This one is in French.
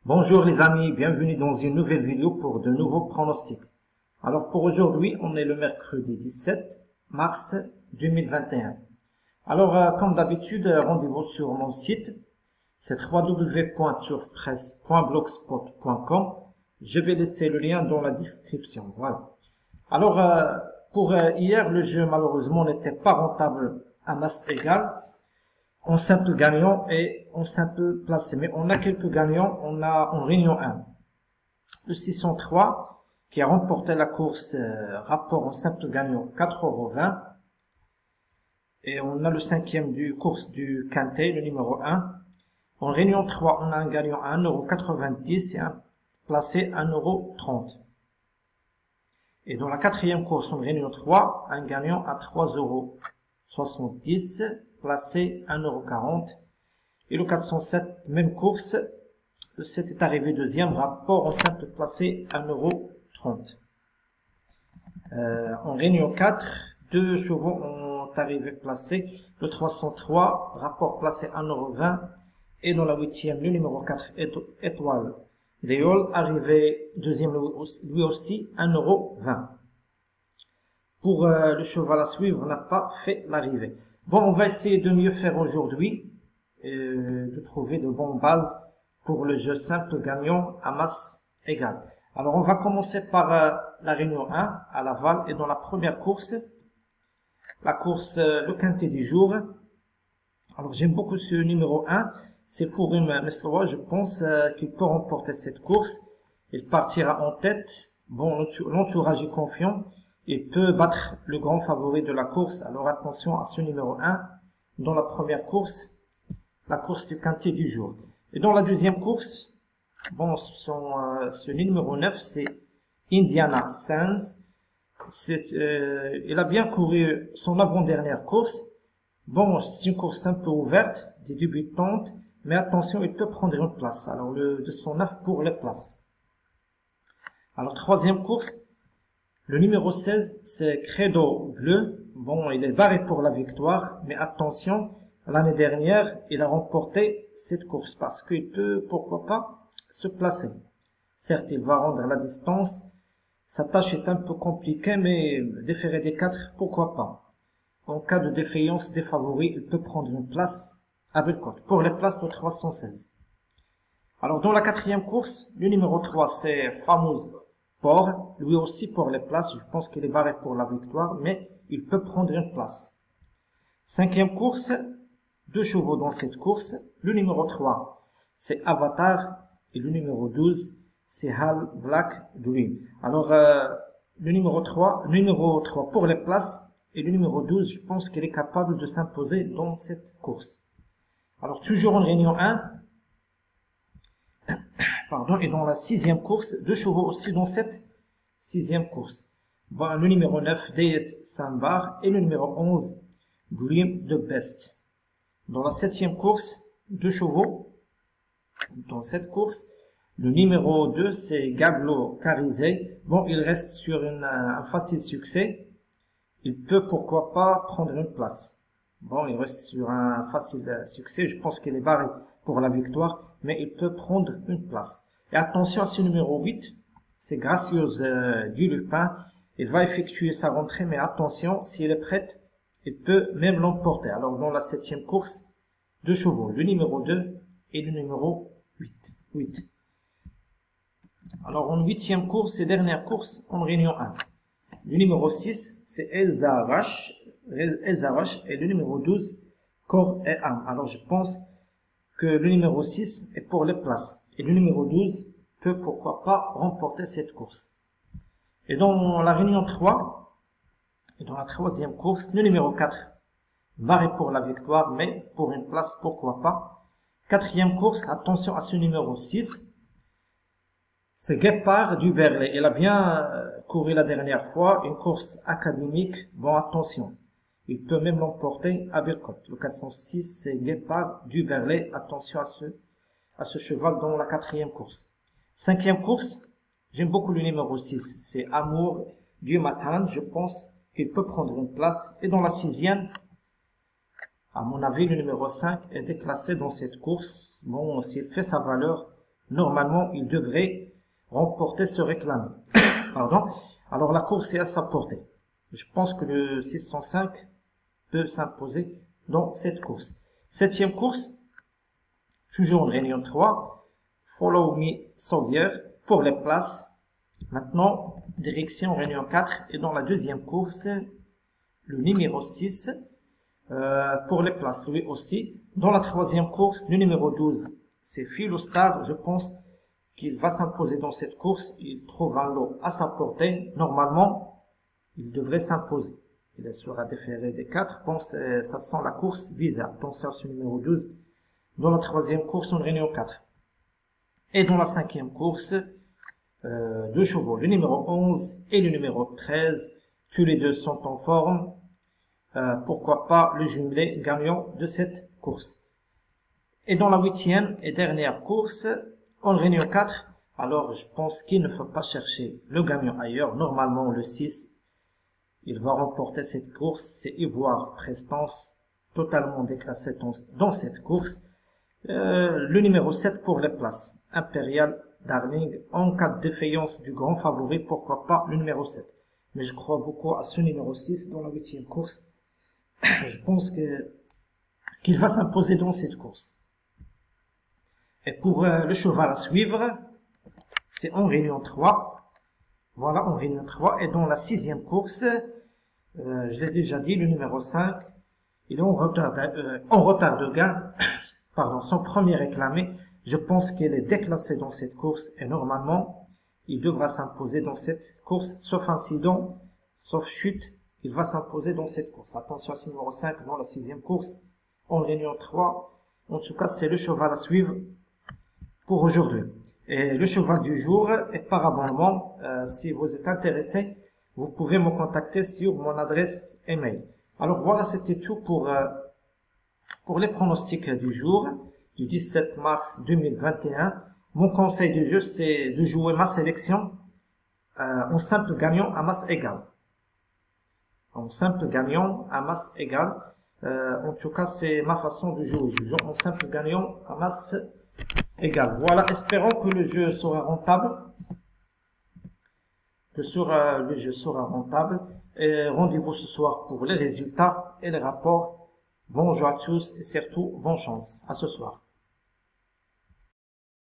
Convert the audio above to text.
Bonjour les amis, bienvenue dans une nouvelle vidéo pour de nouveaux pronostics. Alors pour aujourd'hui, on est le mercredi 17 mars 2021. Alors comme d'habitude, rendez-vous sur mon site, c'est www.surfpresse.blogspot.com. Je vais laisser le lien dans la description. Voilà. Alors pour hier, le jeu malheureusement n'était pas rentable à masse égale. En simple gagnant et en simple placé. Mais on a quelques gagnants. On a en réunion 1 le 603 qui a remporté la course rapport en simple gagnant 4,20 €. Et on a le cinquième du course du quintet, le numéro 1. En réunion 3, on a un gagnant à 1,90 € et un placé à 1,30 €. Et dans la quatrième course en réunion 3, un gagnant à 3,70 €. Placé 1,40 €. Et le 407, même course, le 7 est arrivé deuxième, rapport en simple placé 1,30 €. En réunion 4, deux chevaux ont arrivé placés, le 303, rapport placé 1,20 €. Et dans la huitième, le numéro 4, étoile d'Éole, arrivé deuxième lui aussi 1,20 €. Pour le cheval à suivre, on n'a pas fait l'arrivée. Bon, on va essayer de mieux faire aujourd'hui, de trouver de bonnes bases pour le jeu simple gagnant à masse égale. Alors, on va commencer par la réunion 1 à Laval et dans la première course, la course le quintet du jour. Alors, j'aime beaucoup ce numéro 1, c'est Fourim Mesloua, je pense qu'il peut remporter cette course. Il partira en tête, bon, l'entourage est confiant. Il peut battre le grand favori de la course. Alors attention à ce numéro 1 dans la première course, la course du quintet du jour. Et dans la deuxième course, bon, ce numéro 9, c'est Indiana Sands. Il a bien couru son avant-dernière course. Bon, c'est une course un peu ouverte, des débutantes, mais attention, il peut prendre une place. Alors le 209 pour les places. Alors troisième course, le numéro 16, c'est Credo Bleu. Bon, il est barré pour la victoire, mais attention, l'année dernière, il a remporté cette course parce qu'il peut, pourquoi pas, se placer. Certes, il va rendre la distance. Sa tâche est un peu compliquée, mais déférer des 4, pourquoi pas. En cas de défaillance des favoris, il peut prendre une place à Bellecote pour les places de 316. Alors, dans la quatrième course, le numéro 3, c'est Famous Port, lui aussi pour les places, je pense qu'il est barré pour la victoire, mais il peut prendre une place. Cinquième course, deux chevaux dans cette course. Le numéro 3, c'est Avatar, et le numéro 12, c'est Hal Black Dream. Alors, le numéro 3 pour les places, et le numéro 12, je pense qu'il est capable de s'imposer dans cette course. Alors, toujours en réunion 1, pardon, et dans la sixième course, deux chevaux aussi dans cette sixième course. Bon, le numéro 9, DS Sambar, et le numéro 11, Dream the Best. Dans la septième course, deux chevaux dans cette course. Le numéro 2, c'est Gablo Carizé. Bon, il reste sur un facile succès. Il peut, pourquoi pas, prendre une place. Bon, il reste sur un facile succès. Je pense qu'il est barré pour la victoire, mais il peut prendre une place. Et attention à ce numéro 8, c'est Gracieuse du Lupin. Il va effectuer sa rentrée, mais attention, s'il est prêt, il peut même l'emporter. Alors, dans la septième course, deux chevaux, le numéro 2 et le numéro 8. Alors, en huitième course et dernière course, en réunion 1. Le numéro 6, c'est Elsa Rache et le numéro 12, Corps et Âme. Alors, je pense que le numéro 6 est pour les places. Et le numéro 12 peut, pourquoi pas, remporter cette course. Et dans la réunion 3, et dans la troisième course, le numéro 4, barré pour la victoire, mais pour une place, pourquoi pas. Quatrième course, attention à ce numéro 6, c'est Guépard du Berlay. Il a bien couru la dernière fois, une course académique. Bon, attention. Il peut même l'emporter à Bellecote. Le 406, c'est Guépard du Berlay. Attention à ce cheval dans la quatrième course. Cinquième course, j'aime beaucoup le numéro 6. C'est Amour du Matin. Je pense qu'il peut prendre une place. Et dans la sixième, à mon avis, le numéro 5 est déclassé dans cette course. Bon, s'il fait sa valeur, normalement, il devrait remporter ce réclamé. Pardon. Alors, la course est à sa portée. Je pense que le 605 peut s'imposer dans cette course. Septième course, toujours en réunion 3, Follow Me Soldier pour les places. Maintenant, direction réunion 4 et dans la deuxième course, le numéro 6 pour les places, lui aussi. Dans la troisième course, le numéro 12, c'est Philostar. Je pense qu'il va s'imposer dans cette course. Il trouve un lot à sa portée. Normalement, il devrait s'imposer. Il sera déféré des 4. Bon, ça sent la course bizarre. Attention sur le numéro 12. Dans la troisième course, en réunion 4. Et dans la cinquième course, deux chevaux, le numéro 11 et le numéro 13. Tous les deux sont en forme. Pourquoi pas le jumelé gagnant de cette course. Et dans la huitième et dernière course, en réunion 4, alors je pense qu'il ne faut pas chercher le gagnant ailleurs. Normalement, le 6, il va remporter cette course. C'est Ivoire Prestance, totalement déclassé dans cette course. Le numéro 7 pour les places. Impérial Darling, en cas de défaillance du grand favori, pourquoi pas le numéro 7. Mais je crois beaucoup à ce numéro 6 dans la huitième course. Je pense qu'il va s'imposer dans cette course. Et pour le cheval à suivre, c'est en réunion 3. Voilà, en réunion 3. Et dans la sixième course, je l'ai déjà dit, le numéro 5, il est en retard de gain. Pardon, son premier réclamé. Je pense qu'il est déclassé dans cette course et normalement, il devra s'imposer dans cette course, sauf incident, sauf chute. Il va s'imposer dans cette course. Attention à ce numéro 5 dans la sixième course, en réunion 3. En tout cas, c'est le cheval à suivre pour aujourd'hui. Et le cheval du jour est par abonnement. Si vous êtes intéressé, vous pouvez me contacter sur mon adresse email. Alors voilà, c'était tout pour les pronostics du jour, du 17 mars 2021. Mon conseil de jeu, c'est de jouer ma sélection en simple gagnant à masse égale. En simple gagnant à masse égale. En tout cas, c'est ma façon de jouer. Je joue en simple gagnant à masse égale. Voilà, espérons que le jeu sera rentable. Le jeu sera rentable. Et rendez-vous ce soir pour les résultats et les rapports. Bonjour à tous et surtout, bonne chance. À ce soir.